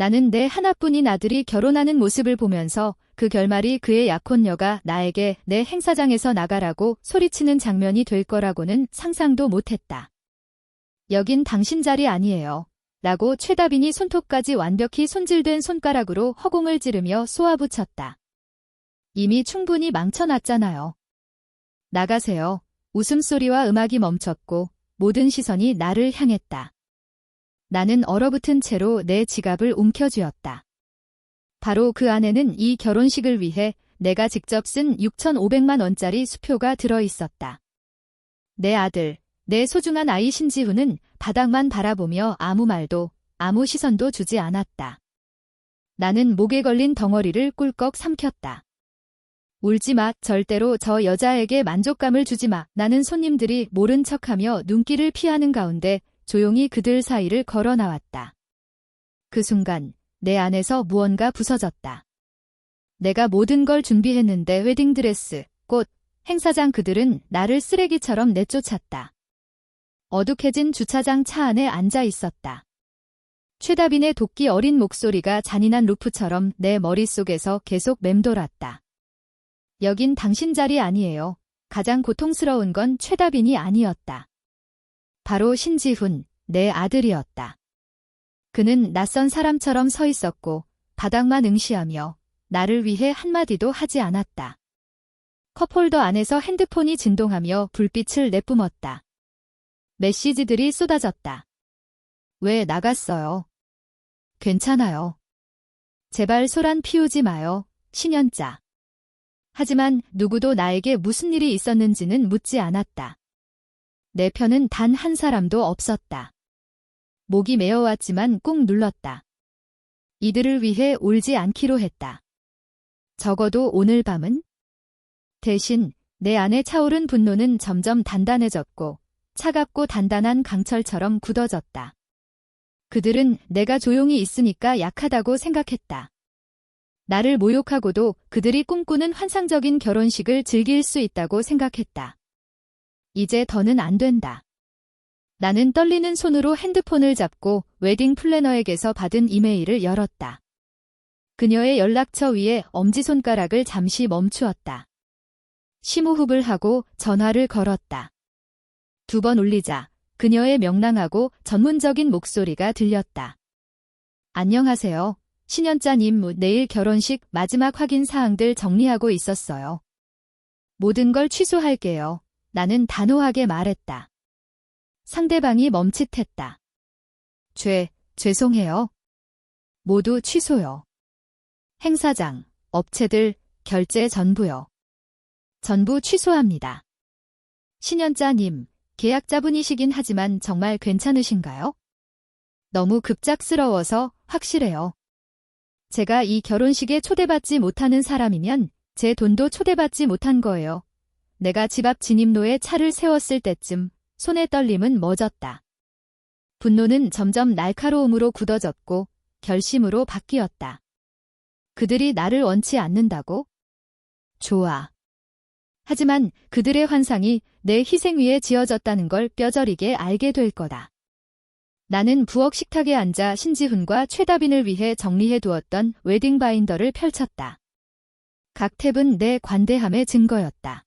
나는 내 하나뿐인 아들이 결혼하는 모습을 보면서 그 결말이 그의 약혼녀가 나에게 내 행사장에서 나가라고 소리치는 장면이 될 거라고는 상상도 못했다. 여긴 당신 자리 아니에요. 라고 최다빈이 손톱까지 완벽히 손질된 손가락으로 허공을 찌르며 쏘아붙였다. 이미 충분히 망쳐놨잖아요. 나가세요. 웃음소리와 음악이 멈췄고 모든 시선이 나를 향했다. 나는 얼어붙은 채로 내 지갑을 움켜쥐었다. 바로 그 안에는 이 결혼식을 위해 내가 직접 쓴 6,500만 원짜리 수표가 들어있었다. 내 아들, 내 소중한 아이 신지훈은 바닥만 바라보며 아무 말도, 아무 시선도 주지 않았다. 나는 목에 걸린 덩어리를 꿀꺽 삼켰다. 울지 마, 절대로 저 여자에게 만족감을 주지 마. 나는 손님들이 모른 척하며 눈길을 피하는 가운데 조용히 그들 사이를 걸어 나왔다. 그 순간 내 안에서 무언가 부서졌다. 내가 모든 걸 준비했는데 웨딩드레스, 꽃, 행사장 그들은 나를 쓰레기처럼 내쫓았다. 어둑해진 주차장 차 안에 앉아 있었다. 최다빈의 도끼 어린 목소리가 잔인한 루프처럼 내 머릿속에서 계속 맴돌았다. 여긴 당신 자리 아니에요. 가장 고통스러운 건 최다빈이 아니었다. 바로 신지훈, 내 아들이었다. 그는 낯선 사람처럼 서 있었고 바닥만 응시하며 나를 위해 한마디도 하지 않았다. 컵홀더 안에서 핸드폰이 진동하며 불빛을 내뿜었다. 메시지들이 쏟아졌다. 왜 나갔어요? 괜찮아요. 제발 소란 피우지 마요. 신연자. 하지만 누구도 나에게 무슨 일이 있었는지는 묻지 않았다. 내 편은 단 한 사람도 없었다. 목이 메어왔지만 꾹 눌렀다. 이들을 위해 울지 않기로 했다. 적어도 오늘 밤은? 대신 내 안에 차오른 분노는 점점 단단해졌고 차갑고 단단한 강철처럼 굳어졌다. 그들은 내가 조용히 있으니까 약하다고 생각했다. 나를 모욕하고도 그들이 꿈꾸는 환상적인 결혼식을 즐길 수 있다고 생각했다. 이제 더는 안 된다. 나는 떨리는 손으로 핸드폰을 잡고 웨딩 플래너에게서 받은 이메일을 열었다. 그녀의 연락처 위에 엄지손가락을 잠시 멈추었다. 심호흡을 하고 전화를 걸었다. 2번 울리자 그녀의 명랑하고 전문적인 목소리가 들렸다. 안녕하세요. 신연자님, 내일 결혼식 마지막 확인 사항들 정리하고 있었어요. 모든 걸 취소할게요. 나는 단호하게 말했다. 상대방이 멈칫했다. 죄송해요. 모두 취소요. 행사장, 업체들, 결제 전부요. 전부 취소합니다. 신연자님, 계약자분이시긴 하지만 정말 괜찮으신가요? 너무 급작스러워서 확실해요. 제가 이 결혼식에 초대받지 못하는 사람이면 제 돈도 초대받지 못한 거예요. 내가 집 앞 진입로에 차를 세웠을 때쯤 손의 떨림은 멎었다. 분노는 점점 날카로움으로 굳어졌고 결심으로 바뀌었다. 그들이 나를 원치 않는다고? 좋아. 하지만 그들의 환상이 내 희생 위에 지어졌다는 걸 뼈저리게 알게 될 거다. 나는 부엌 식탁에 앉아 신지훈과 최다빈을 위해 정리해두었던 웨딩 바인더를 펼쳤다. 각 탭은 내 관대함의 증거였다.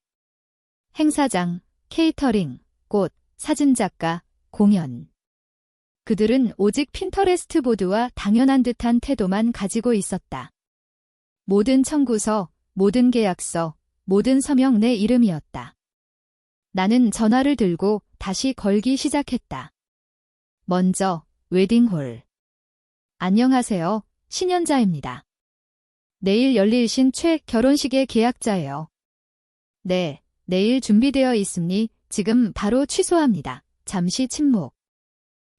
행사장, 케이터링, 꽃, 사진작가, 공연. 그들은 오직 핀터레스트 보드와 당연한 듯한 태도만 가지고 있었다. 모든 청구서, 모든 계약서, 모든 서명 내 이름이었다. 나는 전화를 들고 다시 걸기 시작했다. 먼저 웨딩홀. 안녕하세요. 신연자입니다. 내일 열릴 신최 결혼식의 계약자예요. 네, 내일 준비되어 있으니 지금 바로 취소합니다. 잠시 침묵.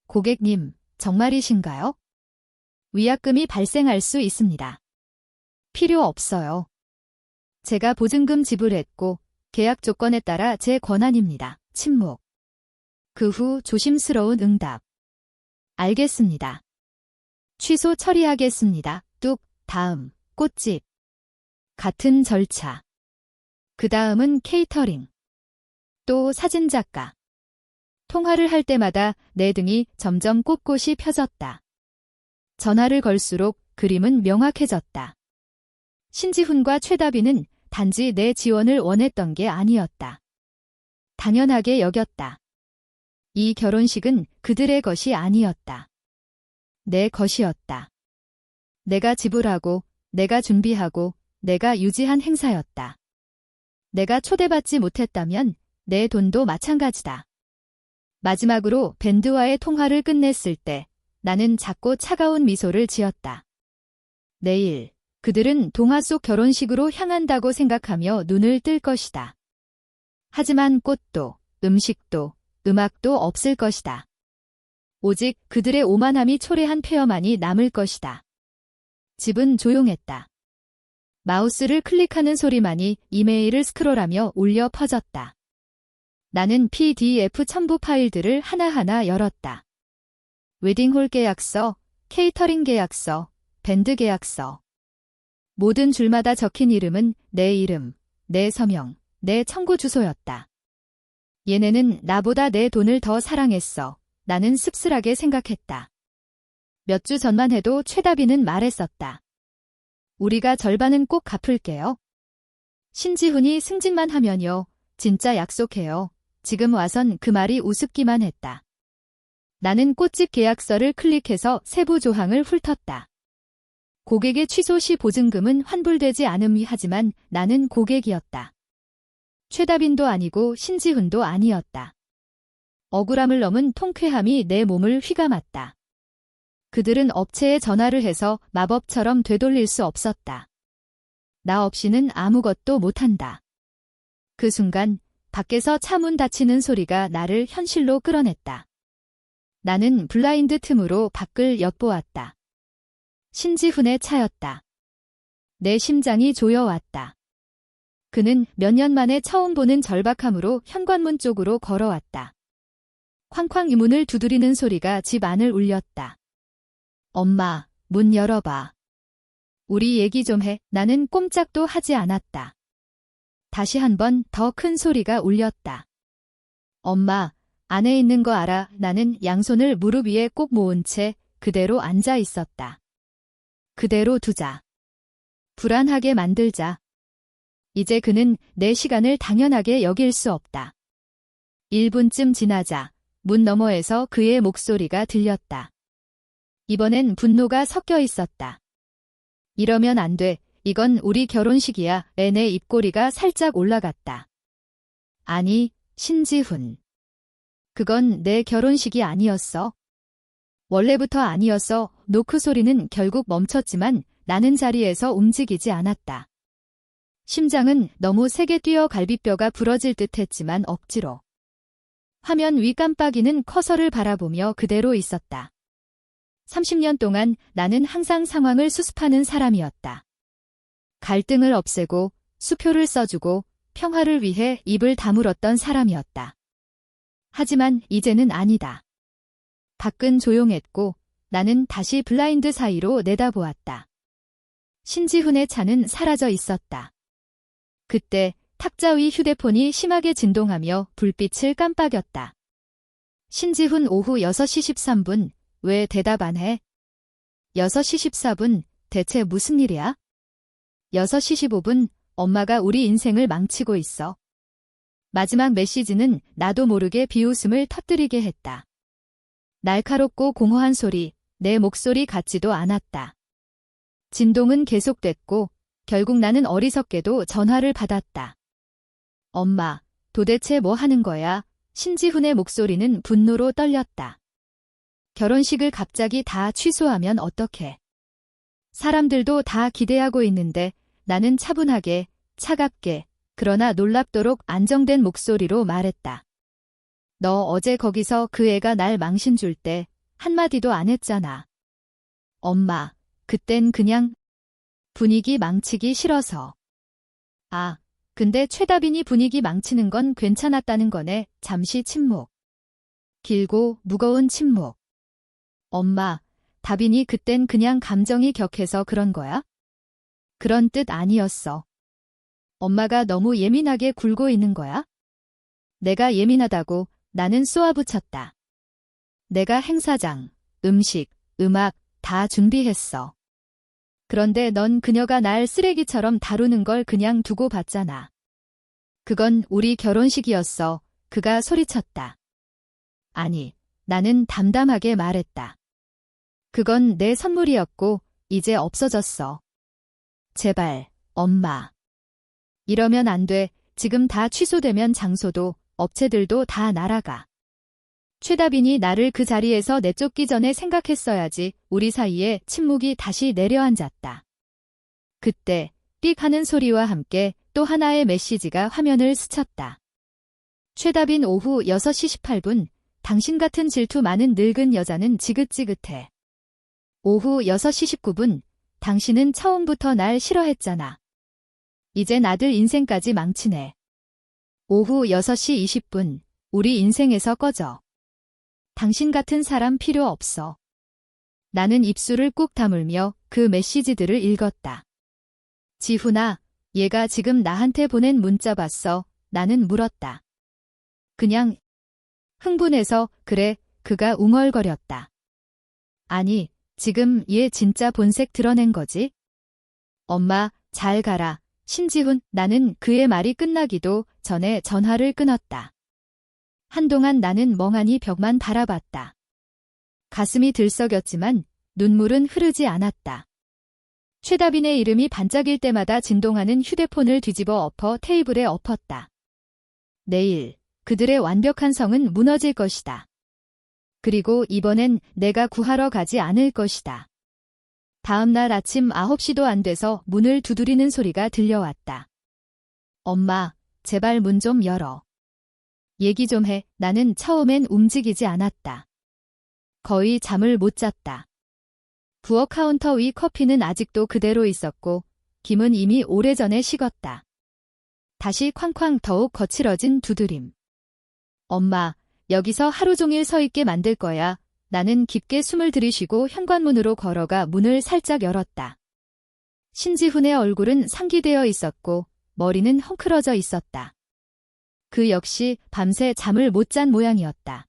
고객님, 정말이신가요? 위약금이 발생할 수 있습니다. 필요 없어요. 제가 보증금 지불했고 계약 조건에 따라 제 권한입니다. 침묵. 그 후 조심스러운 응답. 알겠습니다. 취소 처리하겠습니다. 뚝, 다음, 꽃집. 같은 절차. 그 다음은 케이터링. 또 사진작가. 통화를 할 때마다 내 등이 점점 꼿꼿이 펴졌다. 전화를 걸수록 그림은 명확해졌다. 신지훈과 최다빈은 단지 내 지원을 원했던 게 아니었다. 당연하게 여겼다. 이 결혼식은 그들의 것이 아니었다. 내 것이었다. 내가 지불하고, 내가 준비하고, 내가 유지한 행사였다. 내가 초대받지 못했다면 내 돈도 마찬가지다. 마지막으로 밴드와의 통화를 끝냈을 때 나는 작고 차가운 미소를 지었다. 내일 그들은 동화 속 결혼식으로 향한다고 생각하며 눈을 뜰 것이다. 하지만 꽃도, 음식도, 음악도 없을 것이다. 오직 그들의 오만함이 초래한 폐허만이 남을 것이다. 집은 조용했다. 마우스를 클릭하는 소리만이 이메일을 스크롤하며 울려 퍼졌다. 나는 PDF 첨부 파일들을 하나하나 열었다. 웨딩홀 계약서, 케이터링 계약서, 밴드 계약서. 모든 줄마다 적힌 이름은 내 이름, 내 서명, 내 청구 주소였다. 얘네는 나보다 내 돈을 더 사랑했어. 나는 씁쓸하게 생각했다. 몇 주 전만 해도 최다빈은 말했었다. 우리가 절반은 꼭 갚을게요. 신지훈이 승진만 하면요. 진짜 약속해요. 지금 와선 그 말이 우습기만 했다. 나는 꽃집 계약서를 클릭해서 세부 조항을 훑었다. 고객의 취소 시 보증금은 환불되지 않음이 하지만 나는 고객이었다. 최다빈도 아니고 신지훈도 아니었다. 억울함을 넘은 통쾌함이 내 몸을 휘감았다. 그들은 업체에 전화를 해서 마법처럼 되돌릴 수 없었다. 나 없이는 아무것도 못한다. 그 순간 밖에서 차 문 닫히는 소리가 나를 현실로 끌어냈다. 나는 블라인드 틈으로 밖을 엿보았다. 신지훈의 차였다. 내 심장이 조여왔다. 그는 몇 년 만에 처음 보는 절박함으로 현관문 쪽으로 걸어왔다. 쾅쾅 이 문을 두드리는 소리가 집 안을 울렸다. 엄마, 문 열어봐. 우리 얘기 좀 해. 나는 꼼짝도 하지 않았다. 다시 한 번 더 큰 소리가 울렸다. 엄마, 안에 있는 거 알아. 나는 양손을 무릎 위에 꼭 모은 채 그대로 앉아 있었다. 그대로 두자. 불안하게 만들자. 이제 그는 내 시간을 당연하게 여길 수 없다. 1분쯤 지나자 문 너머에서 그의 목소리가 들렸다. 이번엔 분노가 섞여 있었다. 이러면 안 돼. 이건 우리 결혼식이야. 내 입꼬리가 살짝 올라갔다. 아니, 신지훈. 그건 내 결혼식이 아니었어. 원래부터 아니었어. 노크 소리는 결국 멈췄지만 나는 자리에서 움직이지 않았다. 심장은 너무 세게 뛰어 갈비뼈가 부러질 듯 했지만 억지로. 화면 위 깜빡이는 커서를 바라보며 그대로 있었다. 30년 동안 나는 항상 상황을 수습하는 사람이었다. 갈등을 없애고 수표를 써주고 평화를 위해 입을 다물었던 사람이었다. 하지만 이제는 아니다. 밖은 조용했고 나는 다시 블라인드 사이로 내다보았다. 신지훈의 차는 사라져 있었다. 그때 탁자 위 휴대폰이 심하게 진동하며 불빛을 깜빡였다. 신지훈 오후 6시 13분, 왜 대답 안 해? 6시 14분, 대체 무슨 일이야? 6시 15분, 엄마가 우리 인생을 망치고 있어. 마지막 메시지는 나도 모르게 비웃음을 터뜨리게 했다. 날카롭고 공허한 소리, 내 목소리 같지도 않았다. 진동은 계속됐고 결국 나는 어리석게도 전화를 받았다. 엄마, 도대체 뭐 하는 거야? 신지훈의 목소리는 분노로 떨렸다. 결혼식을 갑자기 다 취소하면 어떡해? 사람들도 다 기대하고 있는데 나는 차분하게, 차갑게, 그러나 놀랍도록 안정된 목소리로 말했다. 너 어제 거기서 그 애가 날 망신 줄 때 한마디도 안 했잖아. 엄마, 그땐 그냥 분위기 망치기 싫어서. 아, 근데 최다빈이 분위기 망치는 건 괜찮았다는 거네. 잠시 침묵. 길고 무거운 침묵. 엄마, 다빈이 그땐 그냥 감정이 격해서 그런 거야? 그런 뜻 아니었어. 엄마가 너무 예민하게 굴고 있는 거야? 내가 예민하다고 나는 쏘아붙였다. 내가 행사장, 음식, 음악, 다 준비했어. 그런데 넌 그녀가 날 쓰레기처럼 다루는 걸 그냥 두고 봤잖아. 그건 우리 결혼식이었어. 그가 소리쳤다. 아니, 나는 담담하게 말했다. 그건 내 선물이었고 이제 없어졌어. 제발, 엄마. 이러면 안 돼. 지금 다 취소되면 장소도 업체들도 다 날아가. 최다빈이 나를 그 자리에서 내쫓기 전에 생각했어야지. 우리 사이에 침묵이 다시 내려앉았다. 그때 삑 하는 소리와 함께 또 하나의 메시지가 화면을 스쳤다. 최다빈 오후 6시 18분. 당신 같은 질투 많은 늙은 여자는 지긋지긋해. 오후 6시 19분. 당신은 처음부터 날 싫어했잖아. 이젠 아들 인생까지 망치네. 오후 6시 20분. 우리 인생에서 꺼져. 당신 같은 사람 필요 없어. 나는 입술을 꾹 다물며 그 메시지들을 읽었다. 지훈아, 얘가 지금 나한테 보낸 문자 봤어? 나는 물었다. 그냥 흥분해서 그래, 그가 웅얼거렸다. 아니, 지금 얘 진짜 본색 드러낸 거지? 엄마, 잘 가라. 신지훈, 나는 그의 말이 끝나기도 전에 전화를 끊었다. 한동안 나는 멍하니 벽만 바라봤다. 가슴이 들썩였지만 눈물은 흐르지 않았다. 최다빈의 이름이 반짝일 때마다 진동하는 휴대폰을 뒤집어 엎어 테이블에 엎었다. 내일 그들의 완벽한 성은 무너질 것이다. 그리고 이번엔 내가 구하러 가지 않을 것이다. 다음 날 아침 9시도 안 돼서 문을 두드리는 소리가 들려왔다. 엄마, 제발 문 좀 열어. 얘기 좀 해. 나는 처음엔 움직이지 않았다. 거의 잠을 못 잤다. 부엌 카운터 위 커피는 아직도 그대로 있었고 김은 이미 오래전에 식었다. 다시 쾅쾅 더욱 거칠어진 두드림. 엄마, 여기서 하루 종일 서 있게 만들 거야. 나는 깊게 숨을 들이쉬고 현관문으로 걸어가 문을 살짝 열었다. 신지훈의 얼굴은 상기되어 있었고 머리는 헝클어져 있었다. 그 역시 밤새 잠을 못 잔 모양이었다.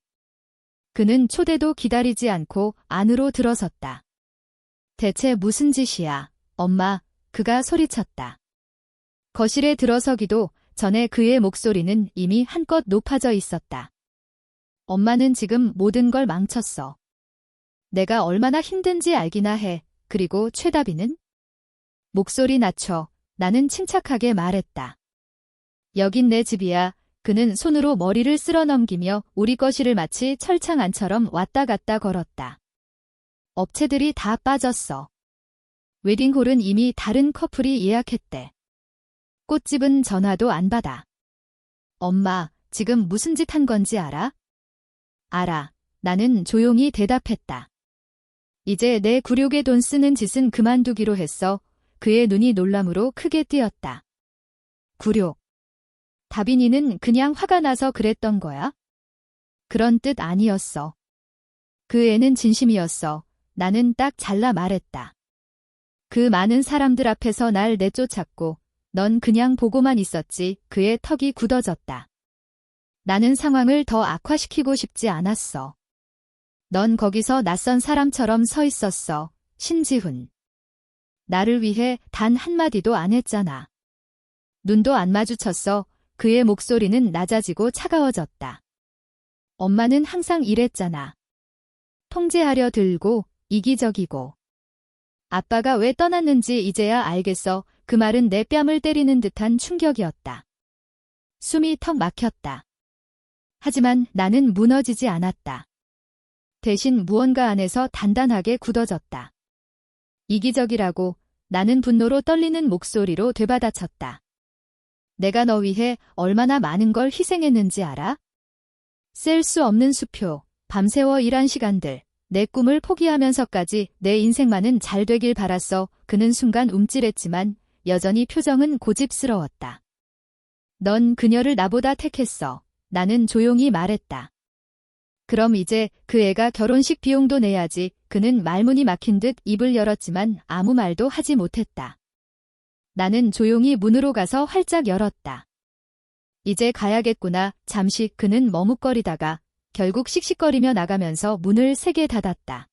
그는 초대도 기다리지 않고 안으로 들어섰다. 대체 무슨 짓이야, 엄마, 그가 소리쳤다. 거실에 들어서기도 전에 그의 목소리는 이미 한껏 높아져 있었다. 엄마는 지금 모든 걸 망쳤어. 내가 얼마나 힘든지 알기나 해. 그리고 최다빈은? 목소리 낮춰. 나는 침착하게 말했다. 여긴 내 집이야. 그는 손으로 머리를 쓸어 넘기며 우리 거실을 마치 철창안처럼 왔다 갔다 걸었다. 업체들이 다 빠졌어. 웨딩홀은 이미 다른 커플이 예약했대. 꽃집은 전화도 안 받아. 엄마, 지금 무슨 짓 한 건지 알아? 알아. 나는 조용히 대답했다. 이제 내 굴욕에 돈 쓰는 짓은 그만두기로 했어. 그의 눈이 놀람으로 크게 띄었다. 굴욕. 다빈이는 그냥 화가 나서 그랬던 거야? 그런 뜻 아니었어. 그 애는 진심이었어. 나는 딱 잘라 말했다. 그 많은 사람들 앞에서 날 내쫓았고 넌 그냥 보고만 있었지. 그의 턱이 굳어졌다. 나는 상황을 더 악화시키고 싶지 않았어. 넌 거기서 낯선 사람처럼 서 있었어, 신지훈. 나를 위해 단 한마디도 안 했잖아. 눈도 안 마주쳤어. 그의 목소리는 낮아지고 차가워졌다. 엄마는 항상 이랬잖아. 통제하려 들고 이기적이고. 아빠가 왜 떠났는지 이제야 알겠어. 그 말은 내 뺨을 때리는 듯한 충격이었다. 숨이 턱 막혔다. 하지만 나는 무너지지 않았다. 대신 무언가 안에서 단단하게 굳어졌다. 이기적이라고. 나는 분노로 떨리는 목소리로 되받아쳤다. 내가 너 위해 얼마나 많은 걸 희생했는지 알아? 셀 수 없는 수표, 밤새워 일한 시간들, 내 꿈을 포기하면서까지 내 인생만은 잘 되길 바랐어. 그는 순간 움찔했지만 여전히 표정은 고집스러웠다. 넌 그녀를 나보다 택했어. 나는 조용히 말했다. 그럼 이제 그 애가 결혼식 비용도 내야지. 그는 말문이 막힌 듯 입을 열었지만 아무 말도 하지 못했다. 나는 조용히 문으로 가서 활짝 열었다. 이제 가야겠구나. 잠시 그는 머뭇거리다가 결국 씩씩거리며 나가면서 문을 세게 닫았다.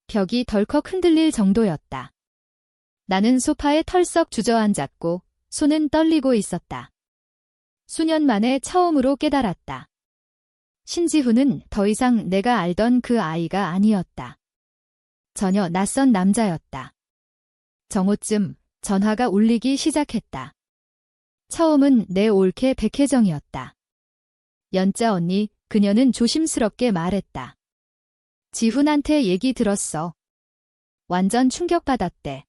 벽이 덜컥 흔들릴 정도였다. 나는 소파에 털썩 주저앉았고 손은 떨리고 있었다. 수년 만에 처음으로 깨달았다. 신지훈은 더 이상 내가 알던 그 아이가 아니었다. 전혀 낯선 남자였다. 정오쯤 전화가 울리기 시작했다. 처음은 내 올케 백혜정이었다. 연자 언니, 그녀는 조심스럽게 말했다. 지훈한테 얘기 들었어. 완전 충격받았대.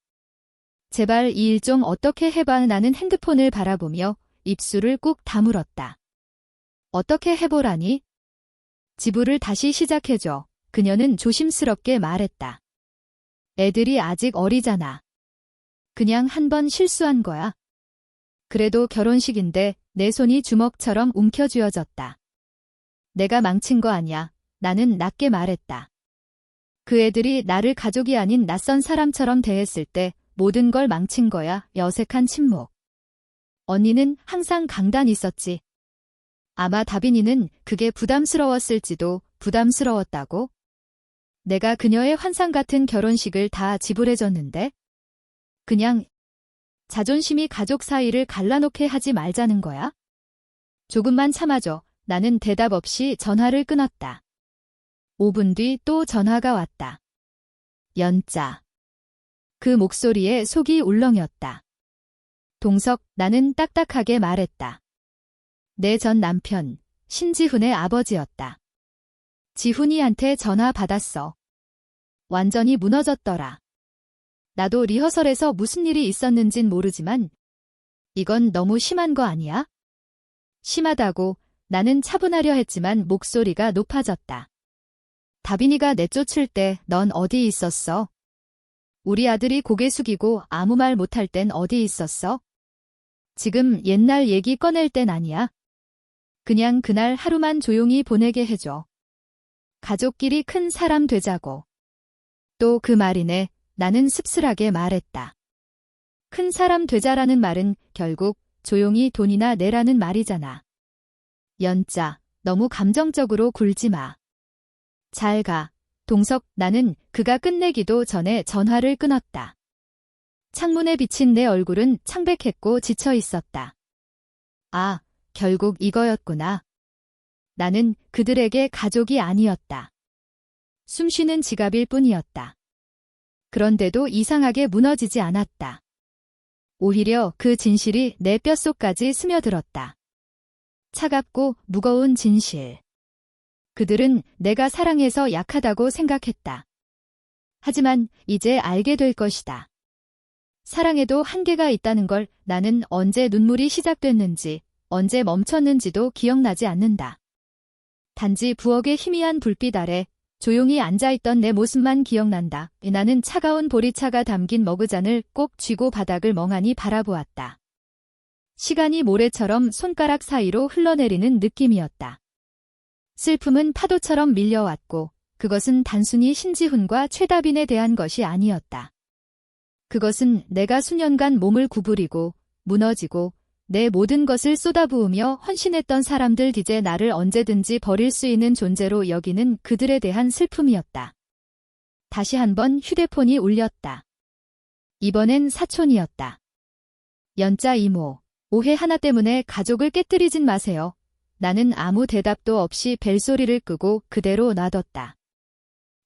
제발 이 일 좀 어떻게 해봐. 나는 핸드폰을 바라보며 입술을 꾹 다물었다. 어떻게 해보라니? 지부를 다시 시작해줘. 그녀는 조심스럽게 말했다. 애들이 아직 어리잖아. 그냥 한 번 실수한 거야. 그래도 결혼식인데 내 손이 주먹처럼 움켜쥐어졌다. 내가 망친 거 아니야. 나는 낮게 말했다. 그 애들이 나를 가족이 아닌 낯선 사람처럼 대했을 때 모든 걸 망친 거야. 어색한 침묵. 언니는 항상 강단 있었지. 아마 다빈이는 그게 부담스러웠을지도. 부담스러웠다고? 내가 그녀의 환상 같은 결혼식을 다 지불해줬는데? 그냥 자존심이 가족 사이를 갈라놓게 하지 말자는 거야? 조금만 참아줘. 나는 대답 없이 전화를 끊었다. 5분 뒤 또 전화가 왔다. 연자. 그 목소리에 속이 울렁였다. 동석, 나는 딱딱하게 말했다. 내 전 남편, 신지훈의 아버지였다. 지훈이한테 전화 받았어. 완전히 무너졌더라. 나도 리허설에서 무슨 일이 있었는진 모르지만 이건 너무 심한 거 아니야? 심하다고. 나는 차분하려 했지만 목소리가 높아졌다. 다빈이가 내쫓을 때 넌 어디 있었어? 우리 아들이 고개 숙이고 아무 말 못할 땐 어디 있었어? 지금 옛날 얘기 꺼낼 땐 아니야. 그냥 그날 하루만 조용히 보내게 해줘. 가족끼리 큰 사람 되자고. 또 그 말이네. 나는 씁쓸하게 말했다. 큰 사람 되자라는 말은 결국 조용히 돈이나 내라는 말이잖아. 연자, 너무 감정적으로 굴지 마. 잘 가. 동석, 나는 그가 끝내기도 전에 전화를 끊었다. 창문에 비친 내 얼굴은 창백했고 지쳐 있었다. 아, 결국 이거였구나. 나는 그들에게 가족이 아니었다. 숨쉬는 지갑일 뿐이었다. 그런데도 이상하게 무너지지 않았다. 오히려 그 진실이 내 뼛속까지 스며들었다. 차갑고 무거운 진실. 그들은 내가 사랑해서 약하다고 생각했다. 하지만 이제 알게 될 것이다. 사랑에도 한계가 있다는 걸. 나는 언제 눈물이 시작됐는지, 언제 멈췄는지도 기억나지 않는다. 단지 부엌의 희미한 불빛 아래 조용히 앉아있던 내 모습만 기억난다. 나는 차가운 보리차가 담긴 머그잔을 꼭 쥐고 바닥을 멍하니 바라보았다. 시간이 모래처럼 손가락 사이로 흘러내리는 느낌이었다. 슬픔은 파도처럼 밀려왔고 그것은 단순히 신지훈과 최다빈에 대한 것이 아니었다. 그것은 내가 수년간 몸을 구부리고 무너지고 내 모든 것을 쏟아부으며 헌신했던 사람들, 이제 나를 언제든지 버릴 수 있는 존재로 여기는 그들에 대한 슬픔이었다. 다시 한번 휴대폰이 울렸다. 이번엔 사촌이었다. 연자 이모, 오해 하나 때문에 가족을 깨뜨리진 마세요. 나는 아무 대답도 없이 벨소리를 끄고 그대로 놔뒀다.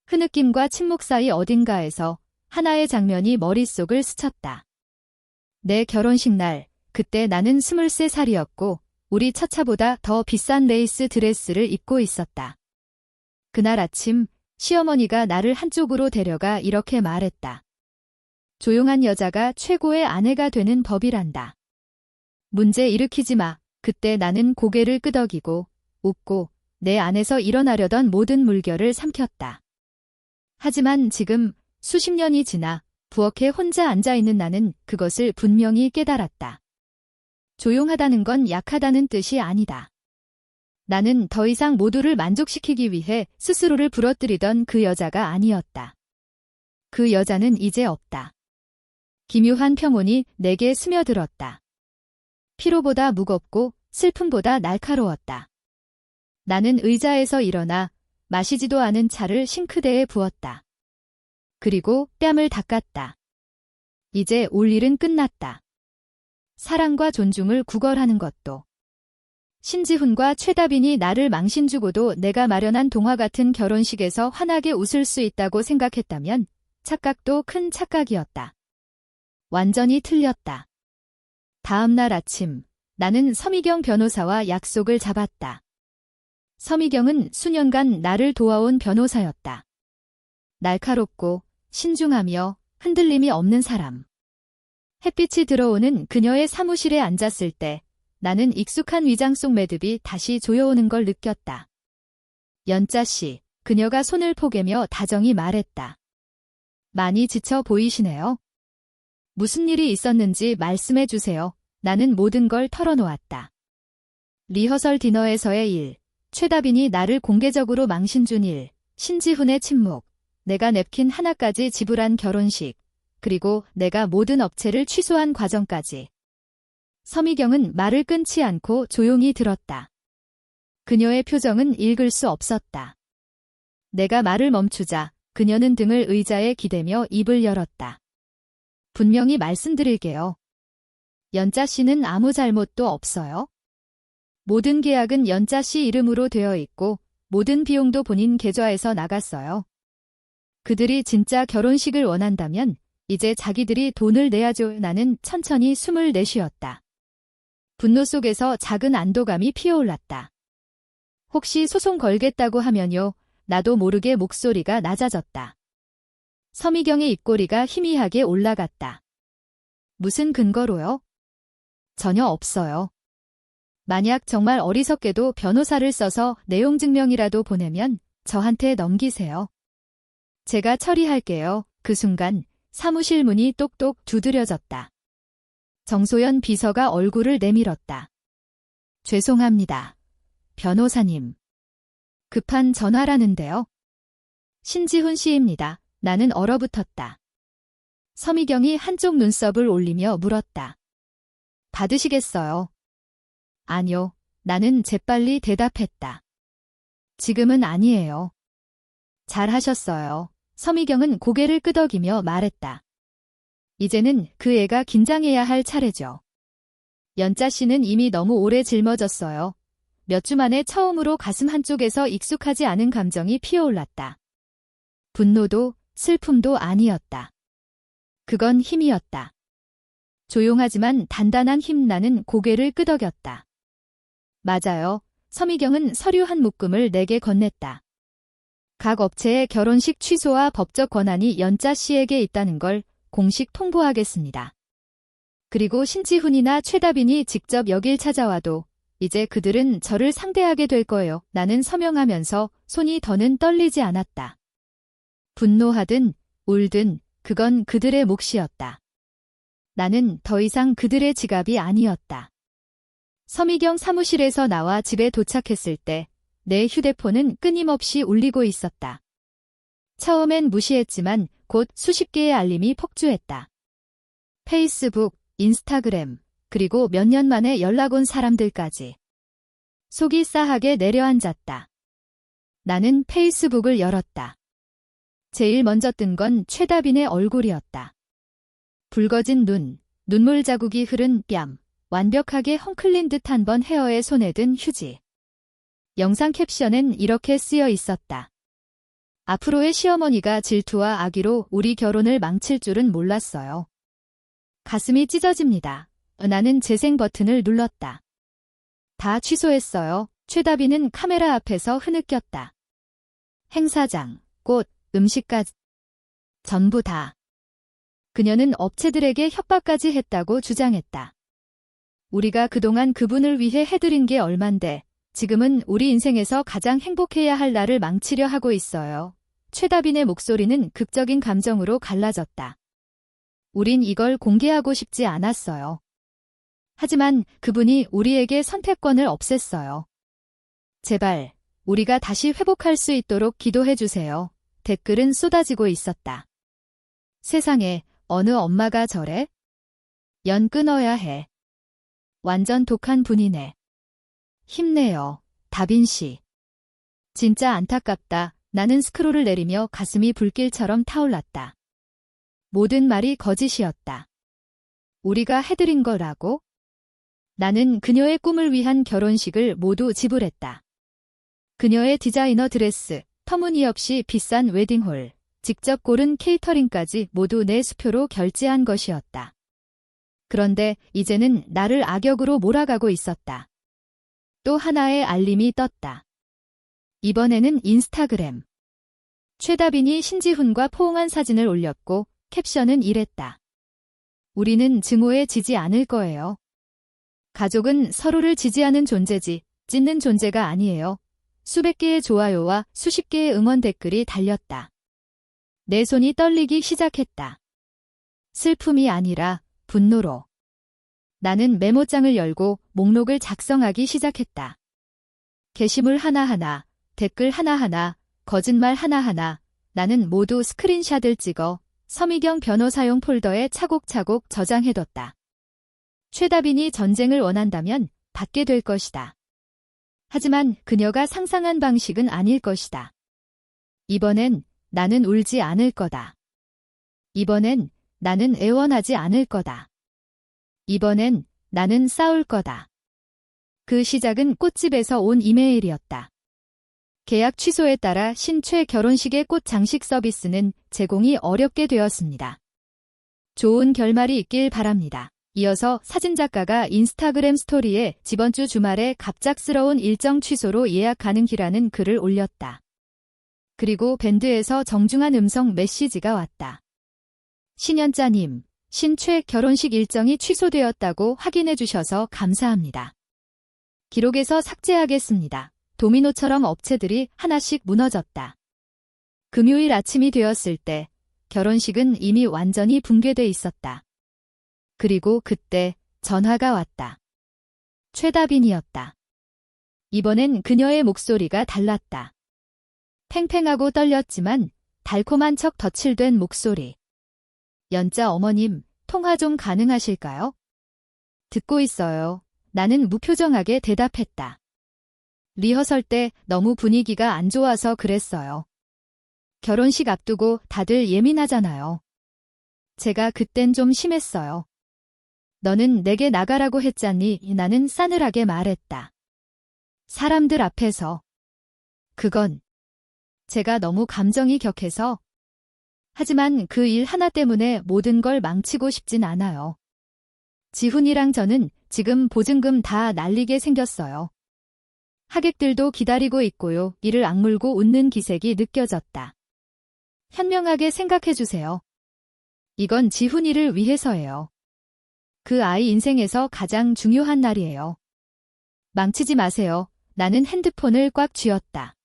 흐느낌과 침묵 사이 어딘가에서 하나의 장면이 머릿속을 스쳤다. 내 결혼식 날, 그때 나는 23살이었고 우리 첫 차보다 더 비싼 레이스 드레스를 입고 있었다. 그날 아침 시어머니가 나를 한쪽으로 데려가 이렇게 말했다. 조용한 여자가 최고의 아내가 되는 법이란다. 문제 일으키지 마. 그때 나는 고개를 끄덕이고 웃고 내 안에서 일어나려던 모든 물결을 삼켰다. 하지만 지금 수십 년이 지나 부엌에 혼자 앉아있는 나는 그것을 분명히 깨달았다. 조용하다는 건 약하다는 뜻이 아니다. 나는 더 이상 모두를 만족시키기 위해 스스로를 부러뜨리던 그 여자가 아니었다. 그 여자는 이제 없다. 기묘한 평온이 내게 스며들었다. 피로보다 무겁고 슬픔보다 날카로웠다. 나는 의자에서 일어나 마시지도 않은 차를 싱크대에 부었다. 그리고 뺨을 닦았다. 이제 올 일은 끝났다. 사랑과 존중을 구걸하는 것도. 신지훈과 최다빈이 나를 망신주고도 내가 마련한 동화 같은 결혼식에서 환하게 웃을 수 있다고 생각했다면 착각도 큰 착각이었다. 완전히 틀렸다. 다음 날 아침, 나는 서미경 변호사와 약속을 잡았다. 서미경은 수년간 나를 도와온 변호사였다. 날카롭고 신중하며 흔들림이 없는 사람. 햇빛이 들어오는 그녀의 사무실에 앉았을 때 나는 익숙한 위장 속 매듭이 다시 조여오는 걸 느꼈다. 연자 씨, 그녀가 손을 포개며 다정히 말했다. 많이 지쳐 보이시네요. 무슨 일이 있었는지 말씀해 주세요. 나는 모든 걸 털어놓았다. 리허설 디너에서의 일, 최다빈이 나를 공개적으로 망신준 일, 신지훈의 침묵, 내가 냅킨 하나까지 지불한 결혼식, 그리고 내가 모든 업체를 취소한 과정까지. 서미경은 말을 끊지 않고 조용히 들었다. 그녀의 표정은 읽을 수 없었다. 내가 말을 멈추자 그녀는 등을 의자에 기대며 입을 열었다. 분명히 말씀드릴게요. 연자 씨는 아무 잘못도 없어요. 모든 계약은 연자 씨 이름으로 되어 있고 모든 비용도 본인 계좌에서 나갔어요. 그들이 진짜 결혼식을 원한다면 이제 자기들이 돈을 내야죠. 나는 천천히 숨을 내쉬었다. 분노 속에서 작은 안도감이 피어올랐다. 혹시 소송 걸겠다고 하면요. 나도 모르게 목소리가 낮아졌다. 서미경의 입꼬리가 희미하게 올라갔다. 무슨 근거로요? 전혀 없어요. 만약 정말 어리석게도 변호사를 써서 내용 증명이라도 보내면 저한테 넘기세요. 제가 처리할게요. 그 순간 사무실 문이 똑똑 두드려졌다. 정소연 비서가 얼굴을 내밀었다. 죄송합니다. 변호사님. 급한 전화라는데요. 신지훈 씨입니다. 나는 얼어붙었다. 서미경이 한쪽 눈썹을 올리며 물었다. 받으시겠어요? 아니요. 나는 재빨리 대답했다. 지금은 아니에요. 잘하셨어요. 서미경은 고개를 끄덕이며 말했다. 이제는 그 애가 긴장해야 할 차례죠. 연자 씨는 이미 너무 오래 짊어졌어요. 몇 주 만에 처음으로 가슴 한쪽에서 익숙하지 않은 감정이 피어올랐다. 분노도 슬픔도 아니었다. 그건 힘이었다. 조용하지만 단단한 힘. 나는 고개를 끄덕였다. 맞아요. 서미경은 서류 한 묶음을 내게 건넸다. 각 업체의 결혼식 취소와 법적 권한이 연자 씨에게 있다는 걸 공식 통보하겠습니다. 그리고 신지훈이나 최다빈이 직접 여길 찾아와도 이제 그들은 저를 상대하게 될 거예요. 나는 서명하면서 손이 더는 떨리지 않았다. 분노하든 울든 그건 그들의 몫이었다. 나는 더 이상 그들의 지갑이 아니었다. 서미경 사무실에서 나와 집에 도착했을 때 내 휴대폰은 끊임없이 울리고 있었다. 처음엔 무시했지만 곧 수십 개의 알림이 폭주했다. 페이스북, 인스타그램, 그리고 몇 년 만에 연락 온 사람들까지. 속이 싸하게 내려앉았다. 나는 페이스북을 열었다. 제일 먼저 뜬 건 최다빈의 얼굴이었다. 붉어진 눈, 눈물 자국이 흐른 뺨, 완벽하게 헝클린 듯 한 번 헤어에 손에 든 휴지. 영상 캡션엔 이렇게 쓰여 있었다. 앞으로의 시어머니가 질투와 악의로 우리 결혼을 망칠 줄은 몰랐어요. 가슴이 찢어집니다. 나는 재생 버튼을 눌렀다. 다 취소했어요. 최다빈은 카메라 앞에서 흐느꼈다. 행사장, 꽃, 음식까지. 전부 다. 그녀는 업체들에게 협박까지 했다고 주장했다. 우리가 그동안 그분을 위해 해드린 게 얼만데 지금은 우리 인생에서 가장 행복해야 할 나를 망치려 하고 있어요. 최다빈의 목소리는 극적인 감정으로 갈라졌다. 우린 이걸 공개하고 싶지 않았어요. 하지만 그분이 우리에게 선택권을 없앴어요. 제발 우리가 다시 회복할 수 있도록 기도해 주세요. 댓글은 쏟아지고 있었다. 세상에 어느 엄마가 저래? 연 끊어야 해. 완전 독한 분이네. 힘내요, 다빈 씨. 진짜 안타깝다. 나는 스크롤을 내리며 가슴이 불길처럼 타올랐다. 모든 말이 거짓이었다. 우리가 해드린 거라고? 나는 그녀의 꿈을 위한 결혼식을 모두 지불했다. 그녀의 디자이너 드레스, 터무니없이 비싼 웨딩홀, 직접 고른 케이터링까지 모두 내 수표로 결제한 것이었다. 그런데 이제는 나를 악역으로 몰아가고 있었다. 또 하나의 알림이 떴다. 이번에는 인스타그램. 최다빈이 신지훈과 포옹한 사진을 올렸고 캡션은 이랬다. 우리는 증오에 지지 않을 거예요. 가족은 서로를 지지하는 존재지 찢는 존재가 아니에요. 수백 개의 좋아요와 수십 개의 응원 댓글이 달렸다. 내 손이 떨리기 시작했다. 슬픔이 아니라 분노로. 나는 메모장을 열고 목록을 작성하기 시작했다. 게시물 하나하나, 댓글 하나하나, 거짓말 하나하나, 나는 모두 스크린샷을 찍어 서미경 변호사용 폴더에 차곡차곡 저장해뒀다. 최다빈이 전쟁을 원한다면 받게 될 것이다. 하지만 그녀가 상상한 방식은 아닐 것이다. 이번엔 나는 울지 않을 거다. 이번엔 나는 애원하지 않을 거다. 이번엔 나는 싸울 거다. 그 시작은 꽃집에서 온 이메일이었다. 계약 취소에 따라 신최 결혼식의 꽃 장식 서비스는 제공이 어렵게 되었습니다. 좋은 결말이 있길 바랍니다. 이어서 사진작가가 인스타그램 스토리에 이번 주 주말에 갑작스러운 일정 취소로 예약 가능이라는 글을 올렸다. 그리고 밴드에서 정중한 음성 메시지가 왔다. 신연자님, 신최 결혼식 일정이 취소되었다고 확인해 주셔서 감사합니다. 기록에서 삭제하겠습니다. 도미노처럼 업체들이 하나씩 무너졌다. 금요일 아침이 되었을 때 결혼식은 이미 완전히 붕괴돼 있었다. 그리고 그때 전화가 왔다. 최다빈이었다. 이번엔 그녀의 목소리가 달랐다. 팽팽하고 떨렸지만 달콤한 척 덧칠된 목소리. 연자 어머님, 통화 좀 가능하실까요? 듣고 있어요. 나는 무표정하게 대답했다. 리허설 때 너무 분위기가 안 좋아서 그랬어요. 결혼식 앞두고 다들 예민하잖아요. 제가 그땐 좀 심했어요. 너는 내게 나가라고 했잖니. 나는 싸늘하게 말했다. 사람들 앞에서. 그건 제가 너무 감정이 격해서. 하지만 그 일 하나 때문에 모든 걸 망치고 싶진 않아요. 지훈이랑 저는 지금 보증금 다 날리게 생겼어요. 하객들도 기다리고 있고요. 이를 악물고 웃는 기색이 느껴졌다. 현명하게 생각해주세요. 이건 지훈이를 위해서예요. 그 아이 인생에서 가장 중요한 날이에요. 망치지 마세요. 나는 핸드폰을 꽉 쥐었다.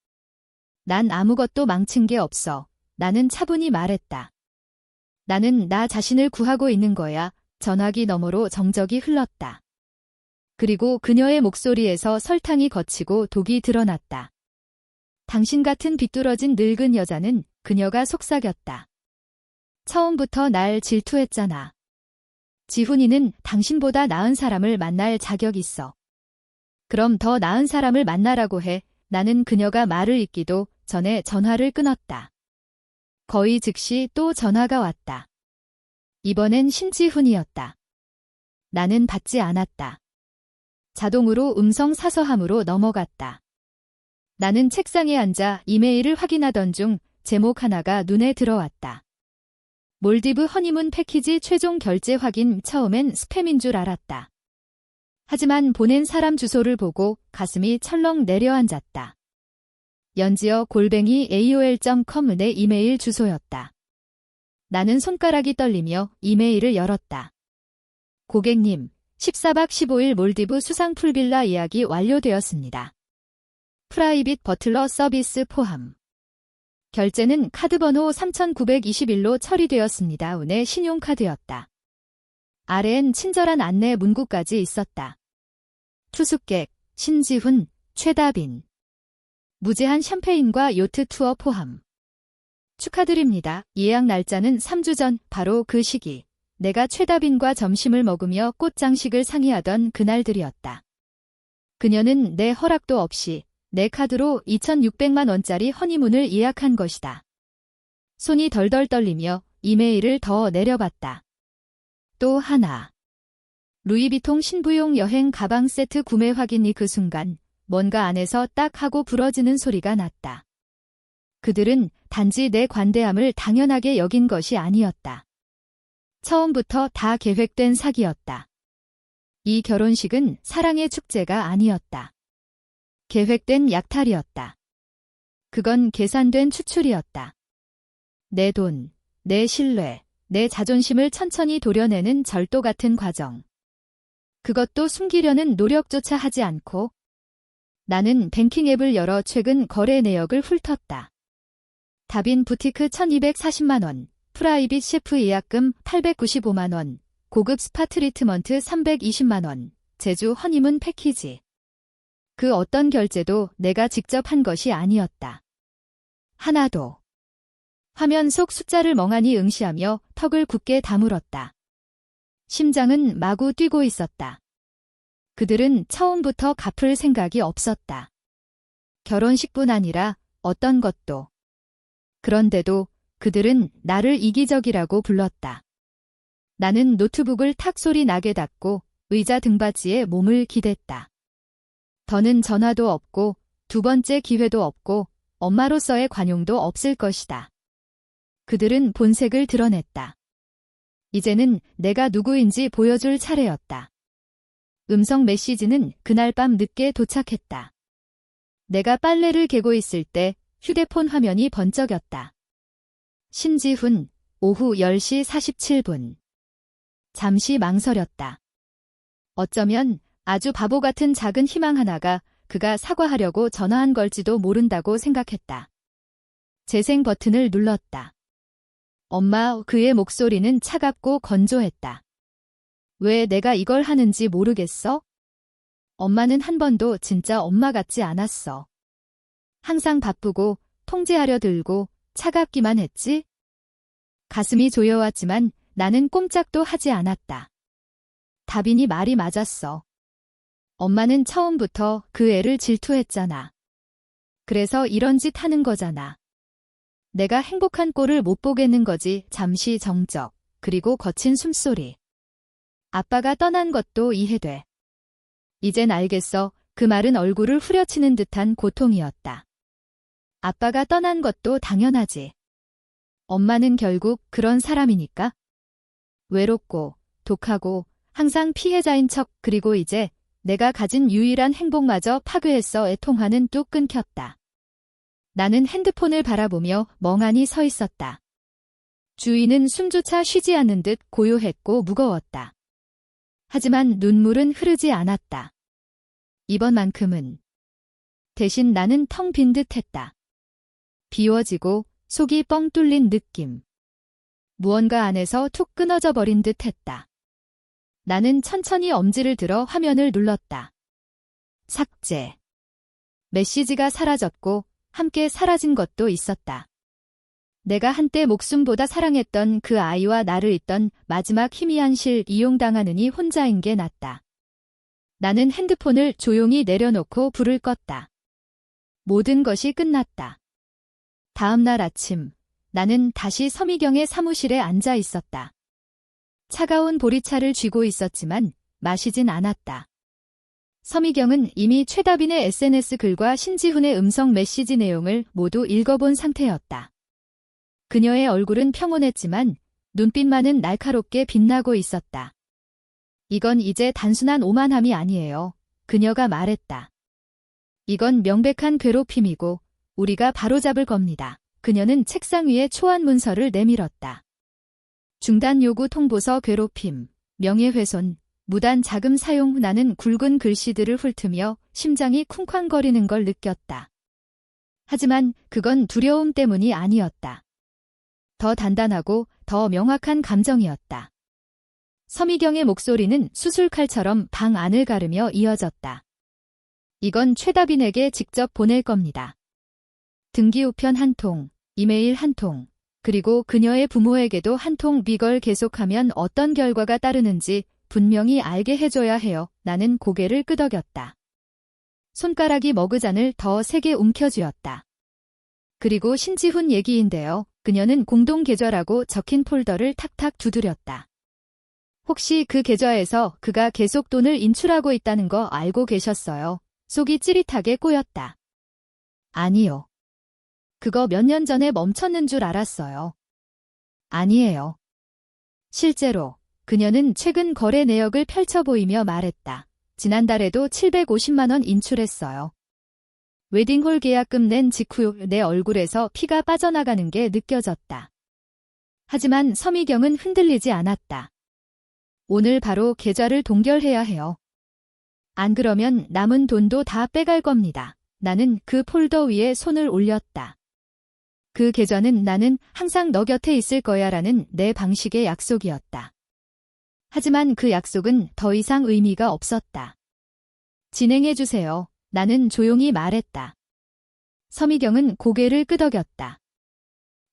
난 아무것도 망친 게 없어. 나는 차분히 말했다. 나는 나 자신을 구하고 있는 거야. 전화기 너머로 정적이 흘렀다. 그리고 그녀의 목소리에서 설탕이 거치고 독이 드러났다. 당신 같은 비뚤어진 늙은 여자는 그녀가 속삭였다. 처음부터 날 질투했잖아. 지훈이는 당신보다 나은 사람을 만날 자격 있어. 그럼 더 나은 사람을 만나라고 해. 나는 그녀가 말을 잇기도 전에 전화를 끊었다. 거의 즉시 또 전화가 왔다. 이번엔 신지훈이었다. 나는 받지 않았다. 자동으로 음성 사서함으로 넘어갔다. 나는 책상에 앉아 이메일을 확인하던 중 제목 하나가 눈에 들어왔다. 몰디브 허니문 패키지 최종 결제 확인. 처음엔 스팸인 줄 알았다. 하지만 보낸 사람 주소를 보고 가슴이 철렁 내려앉았다. 연지어@aol.com 내 이메일 주소였다. 나는 손가락이 떨리며 이메일을 열었다. 고객님, 14박 15일 몰디브 수상 풀빌라 예약이 완료되었습니다. 프라이빗 버틀러 서비스 포함. 결제는 카드번호 3921로 처리되었습니다. 운의 신용카드였다. 아래엔 친절한 안내 문구까지 있었다. 투숙객, 신지훈, 최다빈. 무제한 샴페인과 요트 투어 포함. 축하드립니다. 예약 날짜는 3주 전, 바로 그 시기. 내가 최다빈과 점심을 먹으며 꽃장식을 상의하던 그날들이었다. 그녀는 내 허락도 없이 내 카드로 2,600만 원짜리 허니문을 예약한 것이다. 손이 덜덜 떨리며 이메일을 더 내려봤다. 또 하나. 루이비통 신부용 여행 가방 세트 구매 확인이 그 순간 뭔가 안에서 딱 하고 부러지는 소리가 났다. 그들은 단지 내 관대함을 당연하게 여긴 것이 아니었다. 처음부터 다 계획된 사기였다. 이 결혼식은 사랑의 축제가 아니었다. 계획된 약탈이었다. 그건 계산된 추출이었다. 내 돈, 내 신뢰, 내 자존심을 천천히 도려내는 절도 같은 과정. 그것도 숨기려는 노력조차 하지 않고 나는 뱅킹 앱을 열어 최근 거래 내역을 훑었다. 다빈 부티크 1,240만 원, 프라이빗 셰프 예약금 895만 원, 고급 스파 트리트먼트 320만 원, 제주 허니문 패키지. 그 어떤 결제도 내가 직접 한 것이 아니었다. 하나도. 화면 속 숫자를 멍하니 응시하며 턱을 굳게 다물었다. 심장은 마구 뛰고 있었다. 그들은 처음부터 갚을 생각이 없었다. 결혼식뿐 아니라 어떤 것도. 그런데도 그들은 나를 이기적이라고 불렀다. 나는 노트북을 탁 소리 나게 닫고 의자 등받이에 몸을 기댔다. 더는 전화도 없고 두 번째 기회도 없고 엄마로서의 관용도 없을 것이다. 그들은 본색을 드러냈다. 이제는 내가 누구인지 보여줄 차례였다. 음성 메시지는 그날 밤 늦게 도착했다. 내가 빨래를 개고 있을 때 휴대폰 화면이 번쩍였다. 신지훈, 오후 10시 47분. 잠시 망설였다. 어쩌면 아주 바보 같은 작은 희망 하나가 그가 사과하려고 전화한 걸지도 모른다고 생각했다. 재생 버튼을 눌렀다. 엄마, 그의 목소리는 차갑고 건조했다. 왜 내가 이걸 하는지 모르겠어? 엄마는 한 번도 진짜 엄마 같지 않았어. 항상 바쁘고 통제하려 들고 차갑기만 했지? 가슴이 조여왔지만 나는 꼼짝도 하지 않았다. 다빈이 말이 맞았어. 엄마는 처음부터 그 애를 질투했잖아. 그래서 이런 짓 하는 거잖아. 내가 행복한 꼴을 못 보겠는 거지. 잠시 정적, 그리고 거친 숨소리. 아빠가 떠난 것도 이해돼. 이젠 알겠어. 그 말은 얼굴을 후려치는 듯한 고통이었다. 아빠가 떠난 것도 당연하지. 엄마는 결국 그런 사람이니까. 외롭고, 독하고, 항상 피해자인 척. 그리고 이제 내가 가진 유일한 행복마저 파괴했어. 애통화는 뚝 끊겼다. 나는 핸드폰을 바라보며 멍하니 서 있었다. 주위는 숨조차 쉬지 않는 듯 고요했고 무거웠다. 하지만 눈물은 흐르지 않았다. 이번만큼은. 대신 나는 텅 빈 듯했다. 비워지고 속이 뻥 뚫린 느낌. 무언가 안에서 툭 끊어져 버린 듯했다. 나는 천천히 엄지를 들어 화면을 눌렀다. 삭제. 메시지가 사라졌고 함께 사라진 것도 있었다. 내가 한때 목숨보다 사랑했던 그 아이와 나를 잇던 마지막 희미한 실 이용당하느니 혼자인 게 낫다. 나는 핸드폰을 조용히 내려놓고 불을 껐다. 모든 것이 끝났다. 다음 날 아침, 나는 다시 서미경의 사무실에 앉아 있었다. 차가운 보리차를 쥐고 있었지만 마시진 않았다. 서미경은 이미 최다빈의 SNS 글과 신지훈의 음성 메시지 내용을 모두 읽어본 상태였다. 그녀의 얼굴은 평온했지만 눈빛만은 날카롭게 빛나고 있었다. 이건 이제 단순한 오만함이 아니에요. 그녀가 말했다. 이건 명백한 괴롭힘이고 우리가 바로잡을 겁니다. 그녀는 책상 위에 초안 문서를 내밀었다. 중단 요구 통보서 괴롭힘, 명예훼손, 무단 자금 사용. 나는 굵은 글씨들을 훑으며 심장이 쿵쾅거리는 걸 느꼈다. 하지만 그건 두려움 때문이 아니었다. 더 단단하고 더 명확한 감정이었다. 서미경의 목소리는 수술칼처럼 방 안을 가르며 이어졌다. 이건 최다빈에게 직접 보낼 겁니다. 등기우편 한 통, 이메일 한 통, 그리고 그녀의 부모에게도 한 통. 이걸 계속하면 어떤 결과가 따르는지 분명히 알게 해줘야 해요. 나는 고개를 끄덕였다. 손가락이 머그잔을 더 세게 움켜쥐었다. 그리고 신지훈 얘기인데요. 그녀는 공동 계좌라고 적힌 폴더를 탁탁 두드렸다. 혹시 그 계좌에서 그가 계속 돈을 인출하고 있다는 거 알고 계셨어요? 속이 찌릿하게 꼬였다. 아니요. 그거 몇 년 전에 멈췄는 줄 알았어요. 아니에요. 실제로 그녀는 최근 거래 내역을 펼쳐 보이며 말했다. 지난달에도 750만 원 인출했어요. 웨딩홀 계약금 낸 직후 내 얼굴에서 피가 빠져나가는 게 느껴졌다. 하지만 서미경은 흔들리지 않았다. 오늘 바로 계좌를 동결해야 해요. 안 그러면 남은 돈도 다 빼갈 겁니다. 나는 그 폴더 위에 손을 올렸다. 그 계좌는 나는 항상 너 곁에 있을 거야 라는 내 방식의 약속이었다. 하지만 그 약속은 더 이상 의미가 없었다. 진행해주세요. 나는 조용히 말했다. 서미경은 고개를 끄덕였다.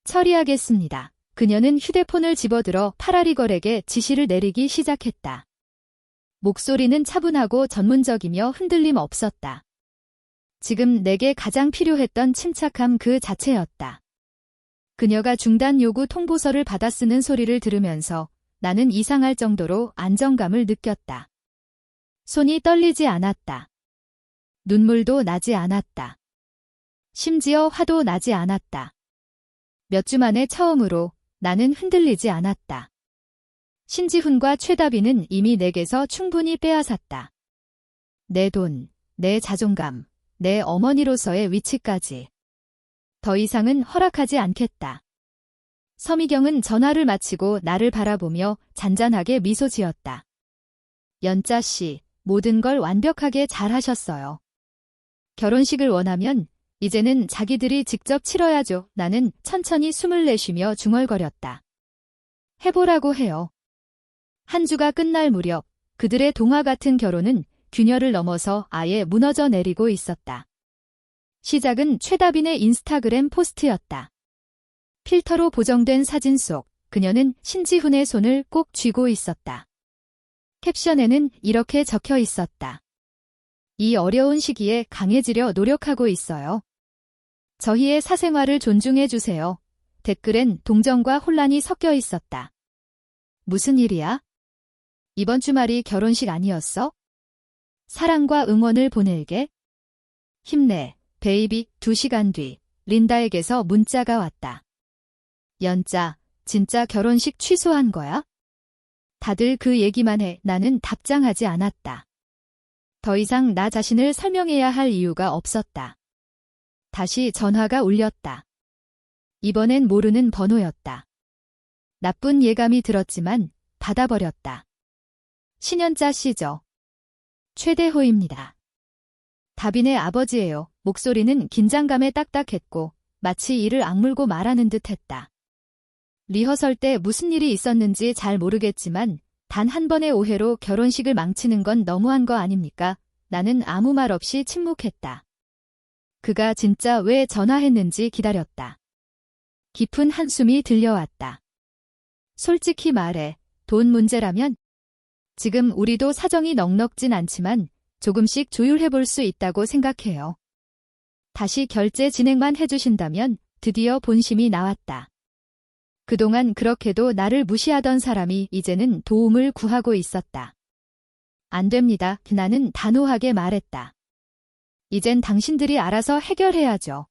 처리하겠습니다. 그녀는 휴대폰을 집어들어 파라리걸에게 지시를 내리기 시작했다. 목소리는 차분하고 전문적이며 흔들림 없었다. 지금 내게 가장 필요했던 침착함 그 자체였다. 그녀가 중단 요구 통보서를 받아 쓰는 소리를 들으면서 나는 이상할 정도로 안정감을 느꼈다. 손이 떨리지 않았다. 눈물도 나지 않았다. 심지어 화도 나지 않았다. 몇 주 만에 처음으로 나는 흔들리지 않았다. 신지훈과 최다비는 이미 내게서 충분히 빼앗았다. 내 돈, 내 자존감, 내 어머니로서의 위치까지. 더 이상은 허락하지 않겠다. 서미경은 전화를 마치고 나를 바라보며 잔잔하게 미소 지었다. 연자 씨, 모든 걸 완벽하게 잘하셨어요. 결혼식을 원하면 이제는 자기들이 직접 치러야죠. 나는 천천히 숨을 내쉬며 중얼거렸다. 해보라고 해요. 한 주가 끝날 무렵 그들의 동화 같은 결혼은 균열을 넘어서 아예 무너져 내리고 있었다. 시작은 최다빈의 인스타그램 포스트였다. 필터로 보정된 사진 속 그녀는 신지훈의 손을 꼭 쥐고 있었다. 캡션에는 이렇게 적혀 있었다. 이 어려운 시기에 강해지려 노력하고 있어요. 저희의 사생활을 존중해 주세요. 댓글엔 동정과 혼란이 섞여 있었다. 무슨 일이야? 이번 주말이 결혼식 아니었어? 사랑과 응원을 보낼게. 힘내, 베이비. 2시간 뒤 린다에게서 문자가 왔다. 연자, 진짜 결혼식 취소한 거야? 다들 그 얘기만 해. 나는 답장하지 않았다. 더 이상 나 자신을 설명해야 할 이유가 없었다. 다시 전화가 울렸다. 이번엔 모르는 번호였다. 나쁜 예감이 들었지만 받아버렸다. 신연자 씨죠? 최대호입니다. 다빈의 아버지예요. 목소리는 긴장감에 딱딱했고 마치 이를 악물고 말하는 듯했다. 리허설 때 무슨 일이 있었는지 잘 모르겠지만 단 한 번의 오해로 결혼식을 망치는 건 너무한 거 아닙니까? 나는 아무 말 없이 침묵했다. 그가 진짜 왜 전화했는지 기다렸다. 깊은 한숨이 들려왔다. 솔직히 말해, 돈 문제라면? 지금 우리도 사정이 넉넉진 않지만 조금씩 조율해볼 수 있다고 생각해요. 다시 결제 진행만 해주신다면 드디어 본심이 나왔다. 그동안 그렇게도 나를 무시하던 사람이 이제는 도움을 구하고 있었다. 안 됩니다. 나는 단호하게 말했다. 이젠 당신들이 알아서 해결해야죠.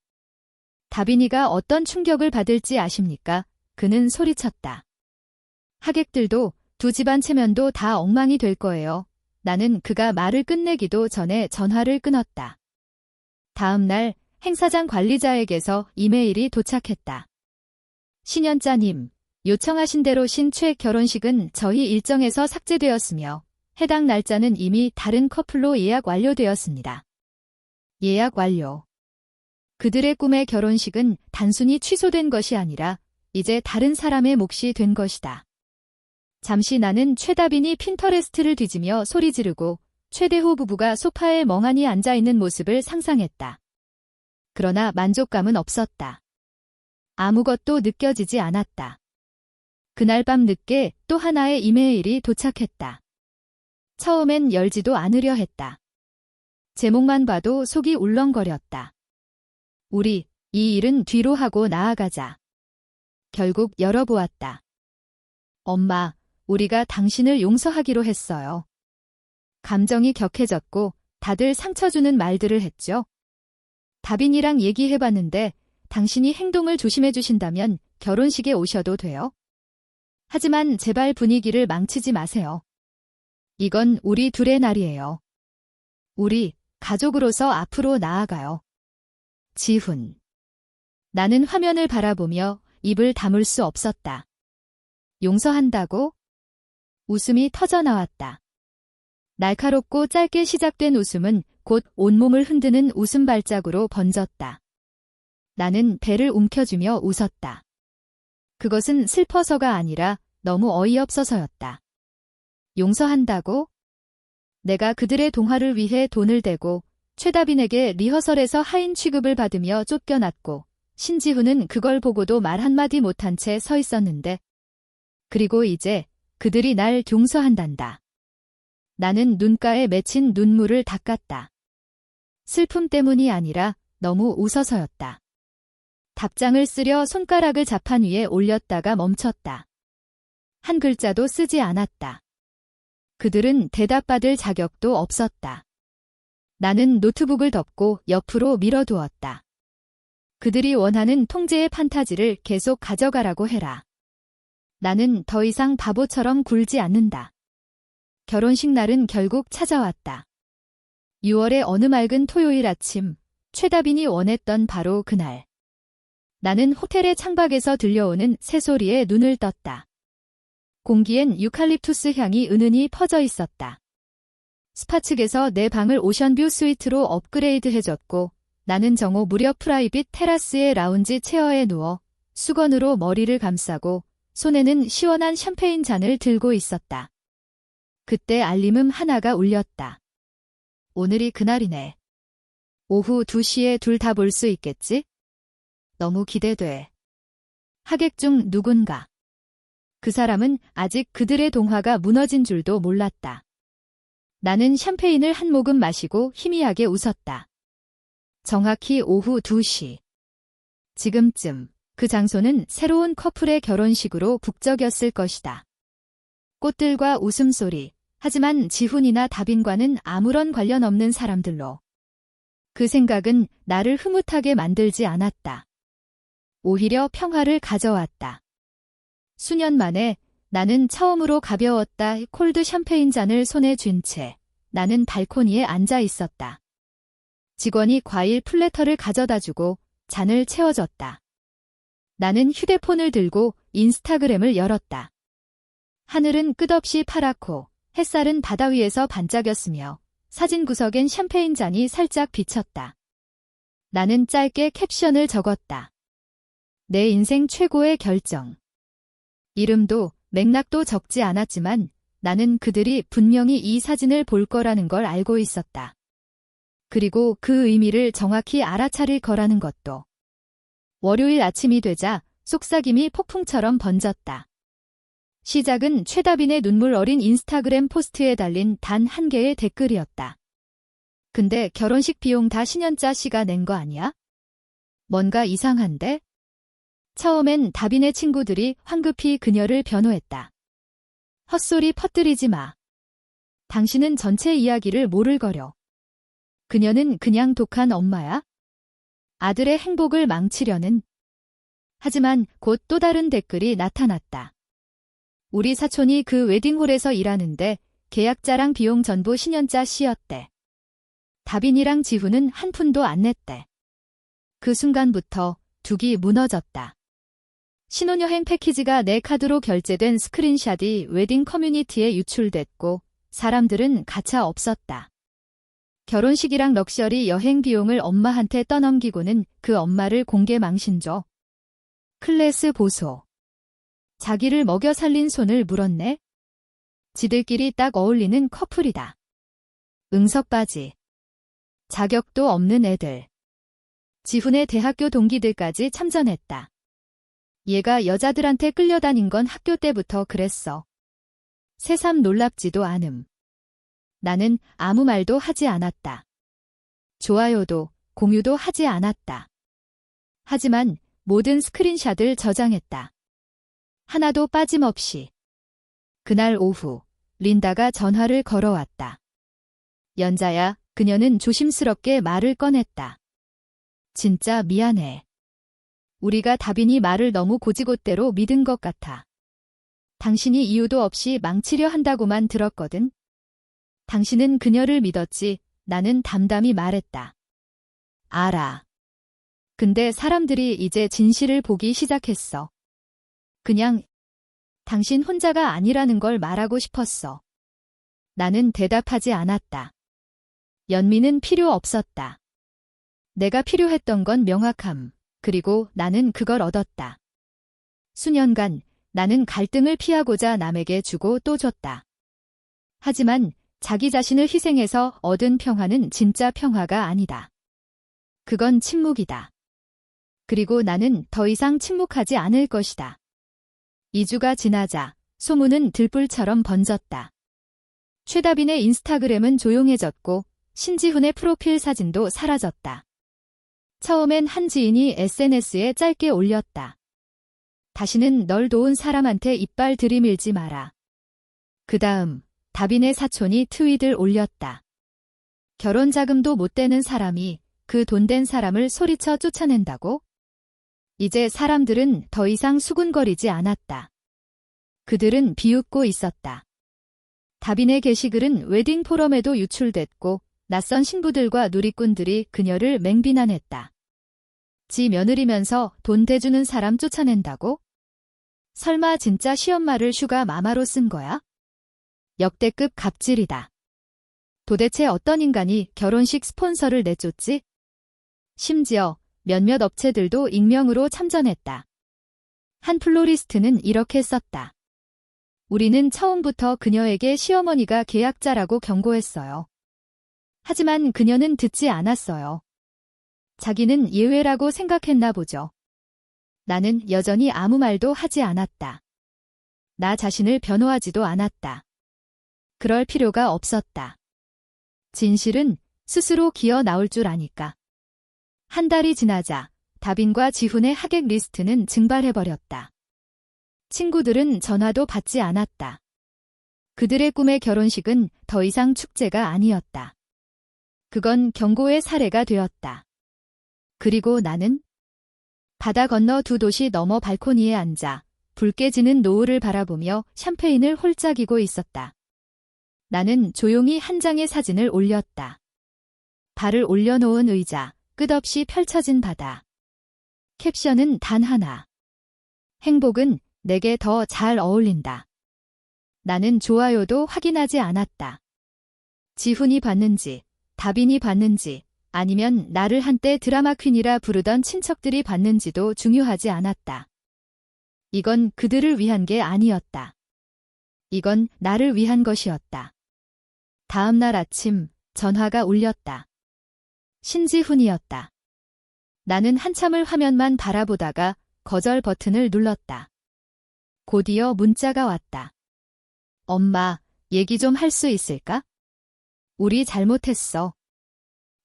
다빈이가 어떤 충격을 받을지 아십니까? 그는 소리쳤다. 하객들도 두 집안 체면도 다 엉망이 될 거예요. 나는 그가 말을 끝내기도 전에 전화를 끊었다. 다음 날 행사장 관리자에게서 이메일이 도착했다. 신연자님, 요청하신 대로 신최 결혼식은 저희 일정에서 삭제되었으며 해당 날짜는 이미 다른 커플로 예약 완료되었습니다. 예약 완료. 그들의 꿈의 결혼식은 단순히 취소된 것이 아니라 이제 다른 사람의 몫이 된 것이다. 잠시 나는 최다빈이 핀터레스트를 뒤지며 소리 지르고 최대호 부부가 소파에 멍하니 앉아있는 모습을 상상했다. 그러나 만족감은 없었다. 아무것도 느껴지지 않았다. 그날 밤 늦게 또 하나의 이메일이 도착했다. 처음엔 열지도 않으려 했다. 제목만 봐도 속이 울렁거렸다. 우리, 이 일은 뒤로 하고 나아가자. 결국 열어보았다. 엄마, 우리가 당신을 용서하기로 했어요. 감정이 격해졌고 다들 상처 주는 말들을 했죠. 다빈이랑 얘기해봤는데 당신이 행동을 조심해 주신다면 결혼식에 오셔도 돼요. 하지만 제발 분위기를 망치지 마세요. 이건 우리 둘의 날이에요. 우리 가족으로서 앞으로 나아가요. 지훈. 나는 화면을 바라보며 입을 다물 수 없었다. 용서한다고? 웃음이 터져나왔다. 날카롭고 짧게 시작된 웃음은 곧 온몸을 흔드는 웃음 발작으로 번졌다. 나는 배를 움켜쥐며 웃었다. 그것은 슬퍼서가 아니라 너무 어이없어서였다. 용서한다고? 내가 그들의 동화를 위해 돈을 대고 최다빈에게 리허설에서 하인 취급을 받으며 쫓겨났고 신지훈은 그걸 보고도 말 한마디 못한 채 서 있었는데 그리고 이제 그들이 날 용서한단다. 나는 눈가에 맺힌 눈물을 닦았다. 슬픔 때문이 아니라 너무 웃어서였다. 답장을 쓰려 손가락을 자판 위에 올렸다가 멈췄다. 한 글자도 쓰지 않았다. 그들은 대답받을 자격도 없었다. 나는 노트북을 덮고 옆으로 밀어두었다. 그들이 원하는 통제의 판타지를 계속 가져가라고 해라. 나는 더 이상 바보처럼 굴지 않는다. 결혼식 날은 결국 찾아왔다. 6월의 어느 맑은 토요일 아침, 최다빈이 원했던 바로 그날. 나는 호텔의 창밖에서 들려오는 새소리에 눈을 떴다. 공기엔 유칼립투스 향이 은은히 퍼져 있었다. 스파 측에서 내 방을 오션뷰 스위트로 업그레이드 해줬고 나는 정오 무렵 프라이빗 테라스의 라운지 체어에 누워 수건으로 머리를 감싸고 손에는 시원한 샴페인 잔을 들고 있었다. 그때 알림음 하나가 울렸다. 오늘이 그날이네. 오후 2시에 둘 다 볼 수 있겠지? 너무 기대돼. 하객 중 누군가. 그 사람은 아직 그들의 동화가 무너진 줄도 몰랐다. 나는 샴페인을 한 모금 마시고 희미하게 웃었다. 정확히 오후 2시. 지금쯤 그 장소는 새로운 커플의 결혼식으로 북적였을 것이다. 꽃들과 웃음소리, 하지만 지훈이나 다빈과는 아무런 관련 없는 사람들로. 그 생각은 나를 흐뭇하게 만들지 않았다. 오히려 평화를 가져왔다. 수년 만에 나는 처음으로 가벼웠다. 콜드 샴페인 잔을 손에 쥔 채 나는 발코니에 앉아 있었다. 직원이 과일 플래터를 가져다주고 잔을 채워줬다. 나는 휴대폰을 들고 인스타그램을 열었다. 하늘은 끝없이 파랗고 햇살은 바다 위에서 반짝였으며 사진 구석엔 샴페인 잔이 살짝 비쳤다. 나는 짧게 캡션을 적었다. 내 인생 최고의 결정. 이름도 맥락도 적지 않았지만 나는 그들이 분명히 이 사진을 볼 거라는 걸 알고 있었다. 그리고 그 의미를 정확히 알아차릴 거라는 것도. 월요일 아침이 되자 속삭임이 폭풍처럼 번졌다. 시작은 최다빈의 눈물 어린 인스타그램 포스트에 달린 단 한 개의 댓글이었다. 근데 결혼식 비용 다 신현자 씨가 낸 거 아니야? 뭔가 이상한데? 처음엔 다빈의 친구들이 황급히 그녀를 변호했다. 헛소리 퍼뜨리지 마. 당신은 전체 이야기를 모를거려. 그녀는 그냥 독한 엄마야? 아들의 행복을 망치려는. 하지만 곧 또 다른 댓글이 나타났다. 우리 사촌이 그 웨딩홀에서 일하는데 계약자랑 비용 전부 신현자 씨였대. 다빈이랑 지훈은 한 푼도 안 냈대. 그 순간부터 둑이 무너졌다. 신혼여행 패키지가 내 카드로 결제된 스크린샷이 웨딩 커뮤니티에 유출됐고 사람들은 가차 없었다. 결혼식이랑 럭셔리 여행 비용을 엄마한테 떠넘기고는 그 엄마를 공개 망신줘. 클래스 보소. 자기를 먹여 살린 손을 물었네. 지들끼리 딱 어울리는 커플이다. 응석바지. 자격도 없는 애들. 지훈의 대학교 동기들까지 참전했다. 얘가 여자들한테 끌려다닌 건 학교 때부터 그랬어. 새삼 놀랍지도 않음. 나는 아무 말도 하지 않았다. 좋아요도, 공유도 하지 않았다. 하지만 모든 스크린샷을 저장했다. 하나도 빠짐없이. 그날 오후, 린다가 전화를 걸어왔다. 연자야, 그녀는 조심스럽게 말을 꺼냈다. 진짜 미안해. 우리가 다빈이 말을 너무 고지곳대로 믿은 것 같아. 당신이 이유도 없이 망치려 한다고만 들었거든. 당신은 그녀를 믿었지. 나는 담담히 말했다. 알아. 근데 사람들이 이제 진실을 보기 시작했어. 그냥 당신 혼자가 아니라는 걸 말하고 싶었어. 나는 대답하지 않았다. 연민은 필요 없었다. 내가 필요했던 건 명확함. 그리고 나는 그걸 얻었다. 수년간 나는 갈등을 피하고자 남에게 주고 또 줬다. 하지만 자기 자신을 희생해서 얻은 평화는 진짜 평화가 아니다. 그건 침묵이다. 그리고 나는 더 이상 침묵하지 않을 것이다. 2주가 지나자 소문은 들불처럼 번졌다. 최다빈의 인스타그램은 조용해졌고 신지훈의 프로필 사진도 사라졌다. 처음엔 한 지인이 SNS에 짧게 올렸다. 다시는 널 도운 사람한테 이빨 들이밀지 마라. 그 다음 다빈의 사촌이 트윗을 올렸다. 결혼 자금도 못 대는 사람이 그 돈 된 사람을 소리쳐 쫓아낸다고? 이제 사람들은 더 이상 수군거리지 않았다. 그들은 비웃고 있었다. 다빈의 게시글은 웨딩 포럼에도 유출됐고 낯선 신부들과 누리꾼들이 그녀를 맹비난했다. 지 며느리면서 돈 대주는 사람 쫓아낸다고? 설마 진짜 시엄마를 슈가 마마로 쓴 거야? 역대급 갑질이다. 도대체 어떤 인간이 결혼식 스폰서를 내쫓지? 심지어 몇몇 업체들도 익명으로 참전했다. 한 플로리스트는 이렇게 썼다. 우리는 처음부터 그녀에게 시어머니가 계약자라고 경고했어요. 하지만 그녀는 듣지 않았어요. 자기는 예외라고 생각했나 보죠. 나는 여전히 아무 말도 하지 않았다. 나 자신을 변호하지도 않았다. 그럴 필요가 없었다. 진실은 스스로 기어 나올 줄 아니까. 한 달이 지나자 다빈과 지훈의 하객 리스트는 증발해버렸다. 친구들은 전화도 받지 않았다. 그들의 꿈의 결혼식은 더 이상 축제가 아니었다. 그건 경고의 사례가 되었다. 그리고 나는 바다 건너 두 도시 넘어 발코니에 앉아 붉게 지는 노을을 바라보며 샴페인을 홀짝이고 있었다. 나는 조용히 한 장의 사진을 올렸다. 발을 올려놓은 의자, 끝없이 펼쳐진 바다. 캡션은 단 하나. 행복은 내게 더 잘 어울린다. 나는 좋아요도 확인하지 않았다. 지훈이 봤는지, 다빈이 봤는지, 아니면 나를 한때 드라마 퀸이라 부르던 친척들이 봤는지도 중요하지 않았다. 이건 그들을 위한 게 아니었다. 이건 나를 위한 것이었다. 다음 날 아침 전화가 울렸다. 신지훈이었다. 나는 한참을 화면만 바라보다가 거절 버튼을 눌렀다. 곧이어 문자가 왔다. 엄마, 얘기 좀 할 수 있을까? 우리 잘못했어.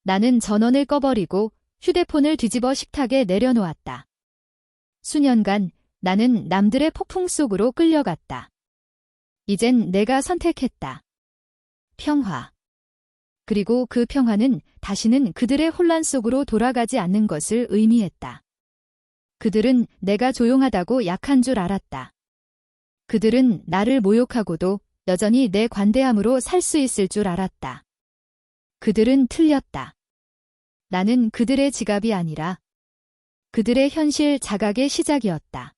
나는 전원을 꺼버리고 휴대폰을 뒤집어 식탁에 내려놓았다. 수년간 나는 남들의 폭풍 속으로 끌려갔다. 이젠 내가 선택했다. 평화. 그리고 그 평화는 다시는 그들의 혼란 속으로 돌아가지 않는 것을 의미했다. 그들은 내가 조용하다고 약한 줄 알았다. 그들은 나를 모욕하고도 여전히 내 관대함으로 살 수 있을 줄 알았다. 그들은 틀렸다. 나는 그들의 지갑이 아니라 그들의 현실 자각의 시작이었다.